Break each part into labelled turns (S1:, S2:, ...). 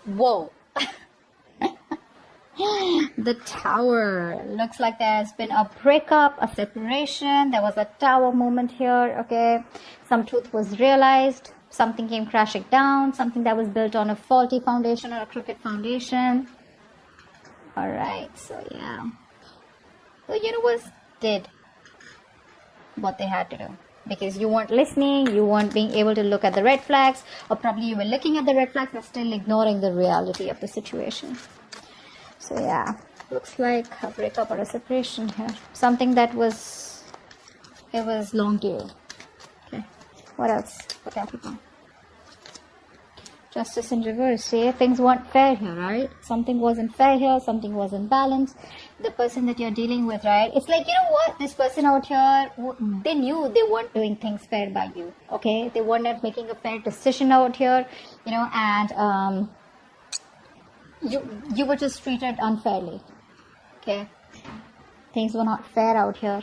S1: Whoa. The Tower. Looks like there's been a breakup, a separation. There was a tower moment here, okay? Some truth was realized. Something came crashing down. Something that was built on a faulty foundation or a crooked foundation. Alright, so yeah. The universe did what they had to do. Because you weren't listening, you weren't being able to look at the red flags, or probably you were looking at the red flags but still ignoring the reality of the situation. So yeah, looks like a breakup or a separation here. Something that was long due. Okay, what else for Capricorn? Justice in reverse. See, things weren't fair here, right? Something wasn't fair here, something wasn't balanced. The person that you're dealing with, right? It's like, you know what? This person out here, they knew they weren't doing things fair by you, okay? They were not making a fair decision out here, you know, and you were just treated unfairly, okay? Things were not fair out here.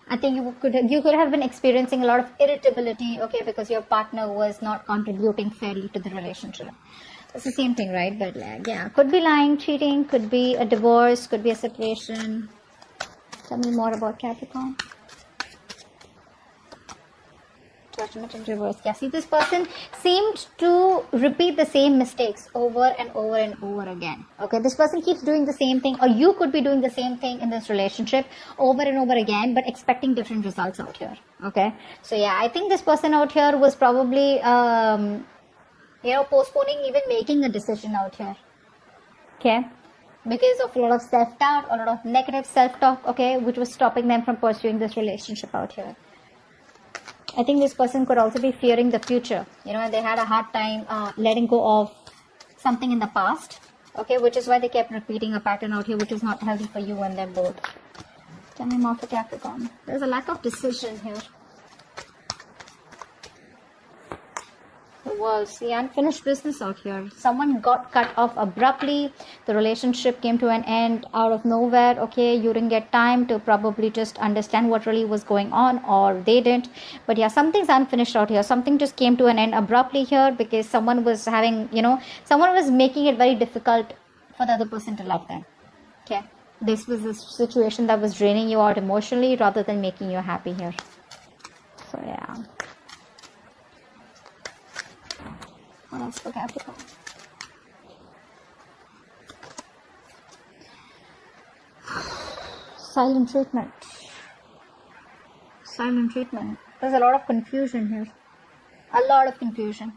S1: I think you could have been experiencing a lot of irritability, okay, because your partner was not contributing fairly to the relationship. It's the same thing, right? But yeah, could be lying, cheating, could be a divorce, could be a separation. Tell me more about Capricorn. Judgment in reverse. Yeah, see, this person seemed to repeat the same mistakes over and over and over again. Okay, this person keeps doing the same thing, or you could be doing the same thing in this relationship over and over again, but expecting different results out here. Okay, so yeah, I think this person out here was probably, postponing even making a decision out here. Okay, because of a lot of self-doubt, a lot of negative self-talk, okay, which was stopping them from pursuing this relationship out here. I think this person could also be fearing the future. You know, they had a hard time letting go of something in the past. Okay, which is why they kept repeating a pattern out here, which is not healthy for you and them both. Tell me more for Capricorn. There's a lack of decision here. The World. See, unfinished business out here. Someone got cut off abruptly. The relationship came to an end out of nowhere. Okay, you didn't get time to probably just understand what really was going on, or they didn't. But yeah, something's unfinished out here. Something just came to an end abruptly here because someone was having, someone was making it very difficult for the other person to love them. Okay, this was a situation that was draining you out emotionally rather than making you happy here. So yeah. What else for Capricorn? Silent treatment. Silent treatment. There's a lot of confusion here. A lot of confusion.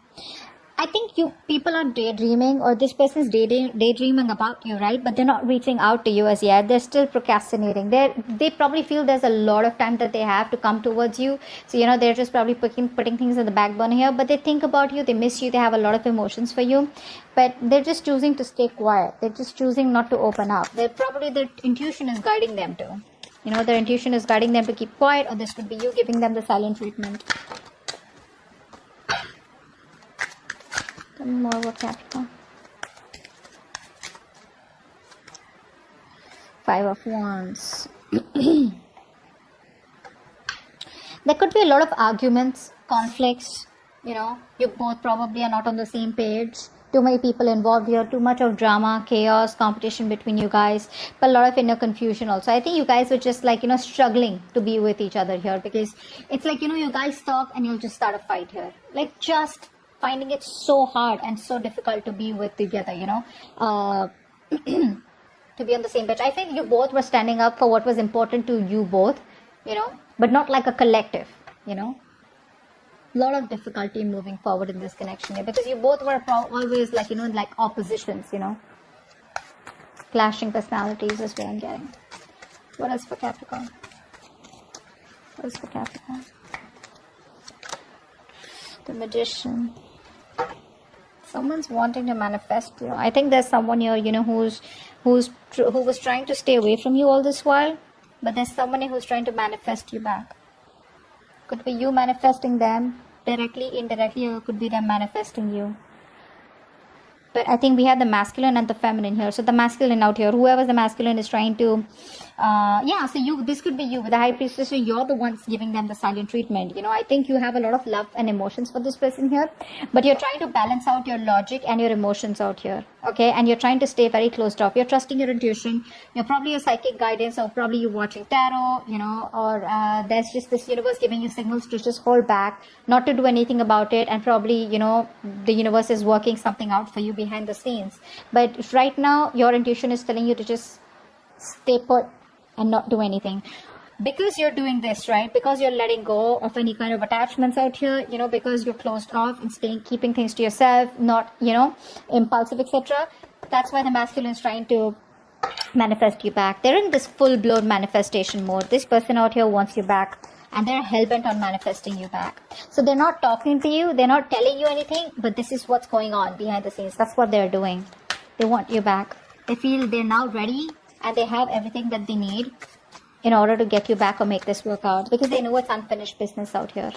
S1: I think people are daydreaming, or this person is daydreaming about you, right? But they're not reaching out to you as yet. They're still procrastinating. They probably feel there's a lot of time that they have to come towards you. So, they're just probably putting things in the back burner here. But they think about you. They miss you. They have a lot of emotions for you. But they're just choosing to stay quiet. They're just choosing not to open up. Their intuition is guiding them to. Their intuition is guiding them to keep quiet. Or this could be you giving them the silent treatment. More about Capricorn. 5 of Wands. There could be a lot of arguments, conflicts. You both probably are not on the same page. Too many people involved here, too much of drama, chaos, competition between you guys, but a lot of inner confusion also. I think you guys were just struggling to be with each other here, because it's like, you guys talk and you'll just start a fight here. Just finding it so hard and so difficult to be with together, to be on the same page. I think you both were standing up for what was important to you both, but not like a collective, A lot of difficulty moving forward in this connection here, because you both were always like oppositions, clashing personalities is what I'm getting. What else for Capricorn? What else for Capricorn? The Magician. Someone's wanting to manifest you. I think there's someone here, who was trying to stay away from you all this while, but there's someone who's trying to manifest you back. Could be you manifesting them directly, indirectly, or could be them manifesting you. But I think we have the masculine and the feminine here. So the masculine out here, whoever's the masculine is trying to, so this could be you with the high priestess. So you're the ones giving them the silent treatment. You know, I think you have a lot of love and emotions for this person here, but you're trying to balance out your logic and your emotions out here. Okay. And you're trying to stay very closed off. You're trusting your intuition. You're probably a psychic guidance, or probably you're watching tarot, you know, or there's just this universe giving you signals to just hold back, not to do anything about it. And probably, you know, the universe is working something out for you behind the scenes. But right now, your intuition is telling you to just stay put and not do anything. Because you're doing this, right? Because you're letting go of any kind of attachments out here, you know, because you're closed off and keeping things to yourself, not, you know, impulsive, etc. That's why the masculine is trying to manifest you back. They're in this full-blown manifestation mode. This person out here wants you back, and they're hell-bent on manifesting you back. So they're not talking to you, they're not telling you anything, but this is what's going on behind the scenes. That's what they're doing. They want you back. They feel they're now ready, and they have everything that they need in order to get you back or make this work out, because they know it's unfinished business out here.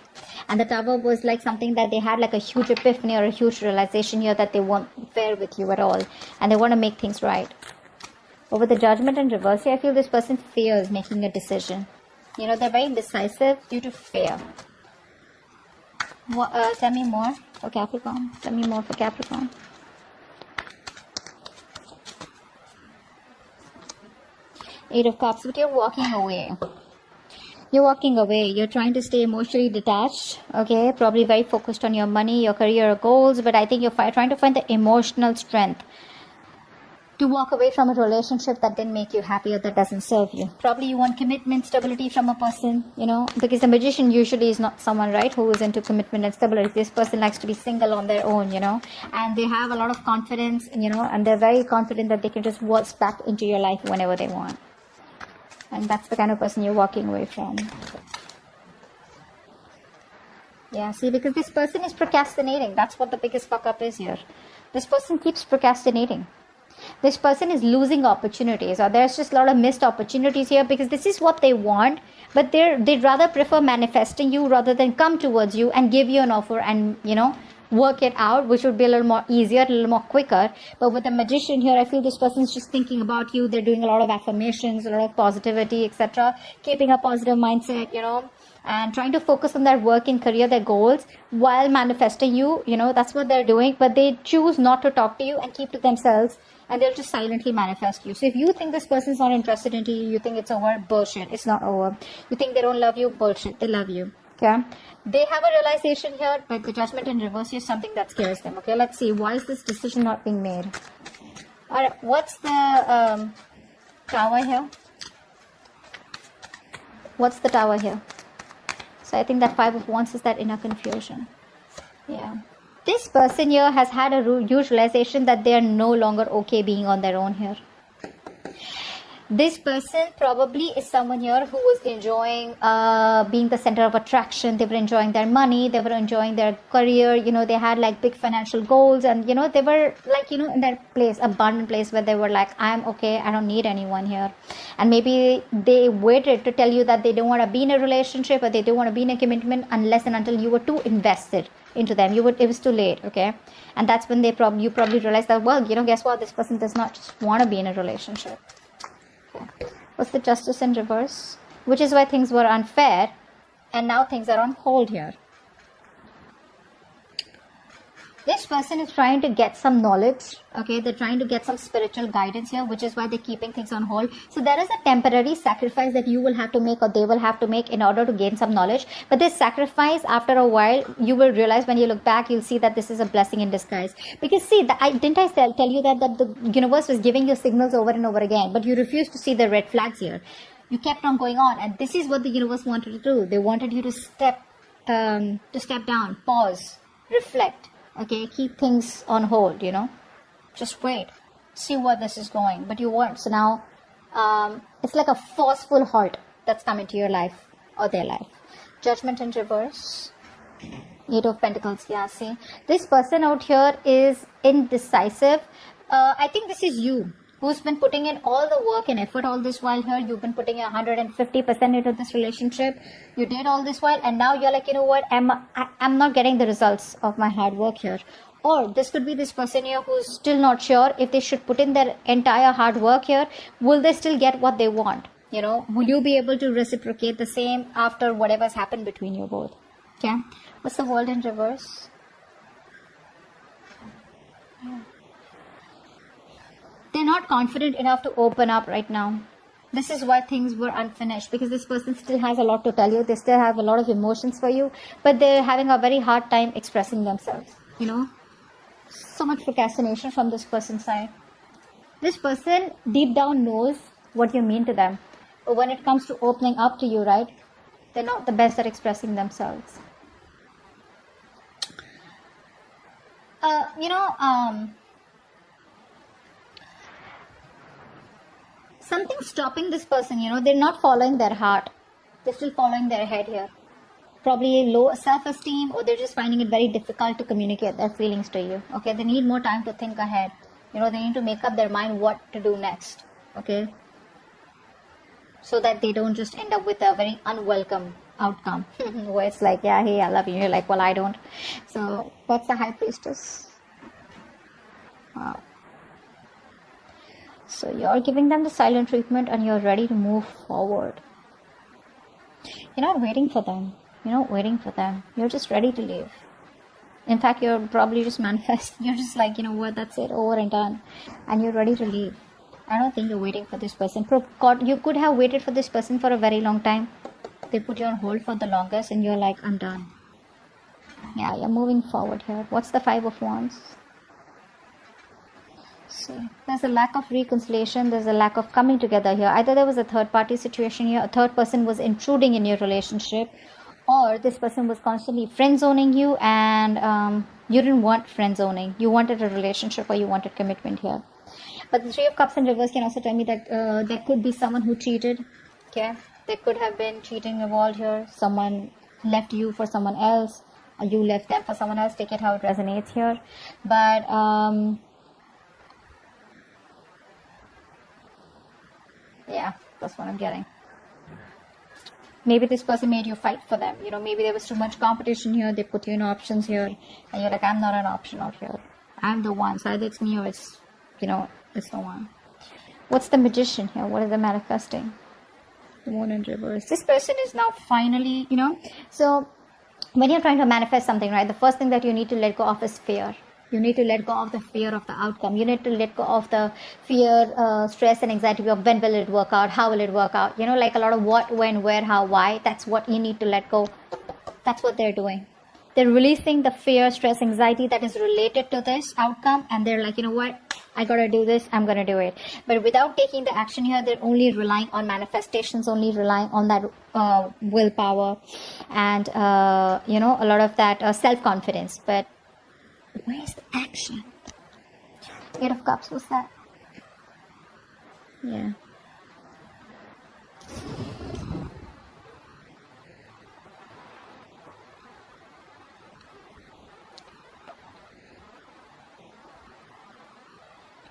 S1: And the Tower was like something that they had like a huge epiphany or a huge realization here that they won't fare with you at all, and they want to make things right. But with the Judgment in reverse here, I feel this person fears making a decision. You know, they're very indecisive due to fear. Tell me more for Capricorn. Tell me more for Capricorn. Eight of Cups, but you're walking away. You're walking away. You're trying to stay emotionally detached. Okay, probably very focused on your money, your career goals, but I think you're trying to find the emotional strength to walk away from a relationship that didn't make you happy or that doesn't serve you. Probably you want commitment, stability from a person, you know, because the Magician usually is not someone, right, who is into commitment and stability. This person likes to be single on their own, you know, and they have a lot of confidence, you know, and they're very confident that they can just waltz back into your life whenever they want. And that's the kind of person you're walking away from. Yeah, see, because this person is procrastinating. That's what the biggest fuck up is here. This person keeps procrastinating. This person is losing opportunities, or there's just a lot of missed opportunities here, because this is what they want, but they'd rather prefer manifesting you rather than come towards you and give you an offer and, you know, work it out, which would be a little more easier, a little more quicker. But with the Magician here, I feel this person's just thinking about you. They're doing a lot of affirmations, a lot of positivity, etc., keeping a positive mindset, you know, and trying to focus on their work and career, their goals, while manifesting you. You know, that's what they're doing, but they choose not to talk to you and keep to themselves, and they'll just silently manifest you. So if you think this person's not interested in you, you think it's over, bullshit. It's not over. You think they don't love you, bullshit. They love you. Okay, they have a realization here, but the Judgment in reverse is something that scares them. Okay, let's see, why is this decision not being made? All right, what's the Tower here? What's the Tower here? So I think that Five of Wands is that inner confusion. Yeah, this person here has had a huge realization that they are no longer okay being on their own here. This person probably is someone here who was enjoying being the center of attraction. They were enjoying their money. They were enjoying their career. You know, they had like big financial goals, and, you know, they were like, you know, in that place, abundant place where they were like, I'm okay. I don't need anyone here. And maybe they waited to tell you that they don't want to be in a relationship, or they don't want to be in a commitment unless and until you were too invested into them. It was too late. Okay. And that's when you probably realized that, well, you know, guess what? This person does not just want to be in a relationship. What's the Justice in reverse? Which is why things were unfair, and now things are on hold here. This person is trying to get some knowledge. Okay, they're trying to get some spiritual guidance here, which is why they're keeping things on hold. So there is a temporary sacrifice that you will have to make, or they will have to make, in order to gain some knowledge. But this sacrifice, after a while, you will realize, when you look back, you'll see that this is a blessing in disguise. Because see, didn't I tell you that the universe was giving you signals over and over again, but you refused to see the red flags here. You kept on going on, and this is what the universe wanted to do. They wanted you to step down, pause, reflect. Okay, keep things on hold, you know. Just wait. See where this is going. But you weren't. So now, it's like a forceful halt that's come into your life, or their life. Judgment in reverse. Eight of Pentacles. Yeah, see. This person out here is indecisive. I think this is you, who's been putting in all the work and effort all this while here. You've been putting 150% into this relationship. You did all this while, and now you're like, you know what, I'm not getting the results of my hard work here. Or this could be this person here who's still not sure if they should put in their entire hard work here. Will they still get what they want? You know, will you be able to reciprocate the same after whatever's happened between you both? Okay. What's the world in reverse? Yeah. They're not confident enough to open up right now. This is why things were unfinished, because this person still has a lot to tell you. They still have a lot of emotions for you, but they're having a very hard time expressing themselves. You know, so much procrastination from this person's side. This person deep down knows what you mean to them, but when it comes to opening up to you, right, they're not the best at expressing themselves. Something's stopping this person, you know, they're not following their heart. They're still following their head here. Probably low self-esteem, or they're just finding it very difficult to communicate their feelings to you. Okay, they need more time to think ahead. You know, they need to make up their mind what to do next. Okay, so that they don't just end up with a very unwelcome outcome where it's like, yeah, hey, I love you. You're like, well, I don't. So what's the High Priestess? Wow. So you're giving them the silent treatment and you're ready to move forward. You're not waiting for them. You're not waiting for them. You're just ready to leave. In fact, you're probably just manifesting. You're just like, you know what, that's it, over and done. And you're ready to leave. I don't think you're waiting for this person. God, you could have waited for this person for a very long time. They put you on hold for the longest and you're like, I'm done. Yeah, you're moving forward here. What's the Five of Wands? So there's a lack of reconciliation. There's a lack of coming together here. Either there was a third party situation here. A third person was intruding in your relationship. Or this person was constantly friend zoning you, and you didn't want friend zoning. You wanted a relationship, or you wanted commitment here. But the Three of Cups in reverse can also tell me that there could be someone who cheated. Okay, there could have been cheating involved here. Someone left you for someone else, or you left them for someone else. Take it how it resonates here. But yeah, that's what I'm getting. Maybe this person made you fight for them. You know, maybe there was too much competition here. They put you in options here. And you're like, I'm not an option out here. I'm the one. So either it's me or it's, you know, it's the one. What's the Magician here? What is the manifesting? The Moon in reverse. This person is now finally, you know. So when you're trying to manifest something, right, the first thing that you need to let go of is fear. You need to let go of the fear of the outcome. You need to let go of the fear, stress and anxiety of when will it work out, how will it work out. You know, like a lot of what, when, where, how, why. That's what you need to let go. That's what they're doing. They're releasing the fear, stress, anxiety that is related to this outcome. And they're like, you know what, I got to do this. I'm going to do it. But without taking the action here, they're only relying on manifestations, only relying on that willpower and, you know, a lot of that self-confidence. But where's the action? Eight of Cups, what's that? Yeah.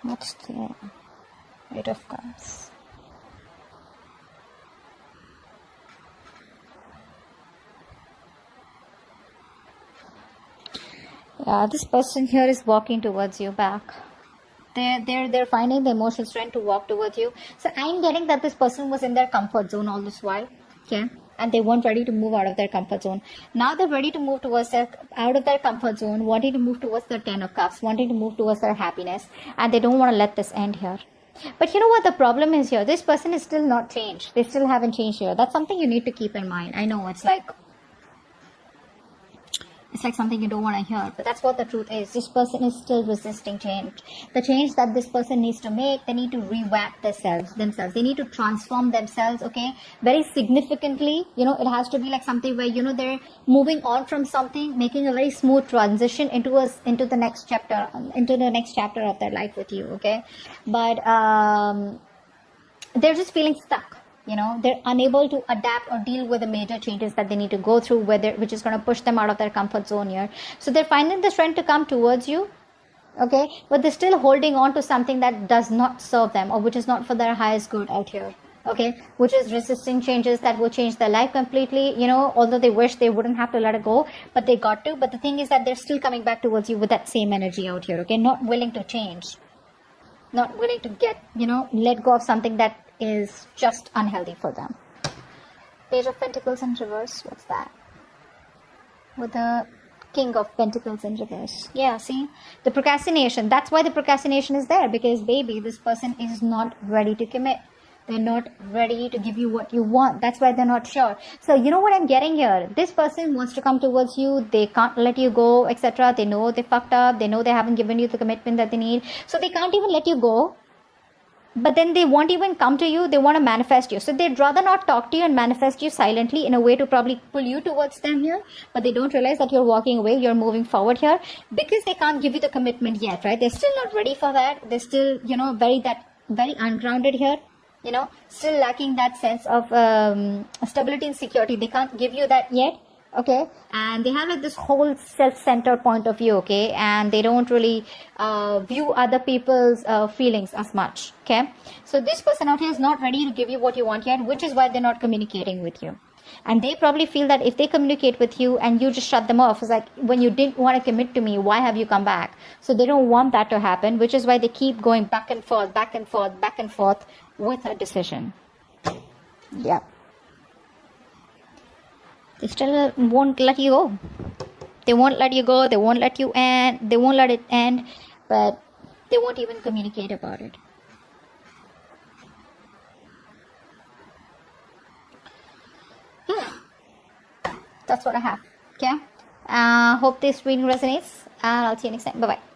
S1: What's the Eight of Cups? This person here is walking towards you back. They're finding the emotional strength to walk towards you. So I'm getting that this person was in their comfort zone all this while. Okay. And they weren't ready to move out of their comfort zone. Now they're ready to move towards out of their comfort zone, wanting to move towards their Ten of Cups, wanting to move towards their happiness. And they don't want to let this end here. But you know what the problem is here? This person is still not changed. They still haven't changed here. That's something you need to keep in mind. I know it's like something you don't want to hear, but that's what the truth is. This person is still resisting change. The change that this person needs to make, they need to revamp themselves. They need to transform themselves, okay, very significantly. You know, it has to be like something where, you know, they're moving on from something, making a very smooth transition into the next chapter of their life with you, okay. But they're just feeling stuck. You know, they're unable to adapt or deal with the major changes that they need to go through, which is going to push them out of their comfort zone here. So they're finding the strength to come towards you, okay? But they're still holding on to something that does not serve them or which is not for their highest good out here, okay, which is resisting changes that will change their life completely, you know, although they wish they wouldn't have to let it go, but they got to. But the thing is that they're still coming back towards you with that same energy out here, okay, not willing to change, not willing to get, you know, let go of something that is just unhealthy for them. Page of Pentacles in reverse. What's that? With the King of Pentacles in reverse. Yeah, see? The procrastination. That's why the procrastination is there. Because, baby, this person is not ready to commit. They're not ready to give you what you want. That's why they're not sure. So, you know what I'm getting here? This person wants to come towards you. They can't let you go, etc. They know they fucked up. They know they haven't given you the commitment that they need. So, they can't even let you go. But then they won't even come to you. They want to manifest you. So they'd rather not talk to you and manifest you silently in a way to probably pull you towards them here. But they don't realize that you're walking away. You're moving forward here because they can't give you the commitment yet, right? They're still not ready for that. They're still, you know, very ungrounded here. You know, still lacking that sense of stability and security. They can't give you that yet. Okay, and they have like this whole self-centered point of view, okay, and they don't really view other people's feelings as much, okay. So this person out here is not ready to give you what you want yet, which is why they're not communicating with you. And they probably feel that if they communicate with you and you just shut them off, it's like, when you didn't want to commit to me, why have you come back? So they don't want that to happen, which is why they keep going back and forth, back and forth, back and forth with a decision. Yeah. They still won't let you go. They won't let you go. They won't let you end. They won't let it end. But they won't even communicate about it. Yeah. That's what I have. Okay. Hope this reading resonates. And I'll see you next time. Bye-bye.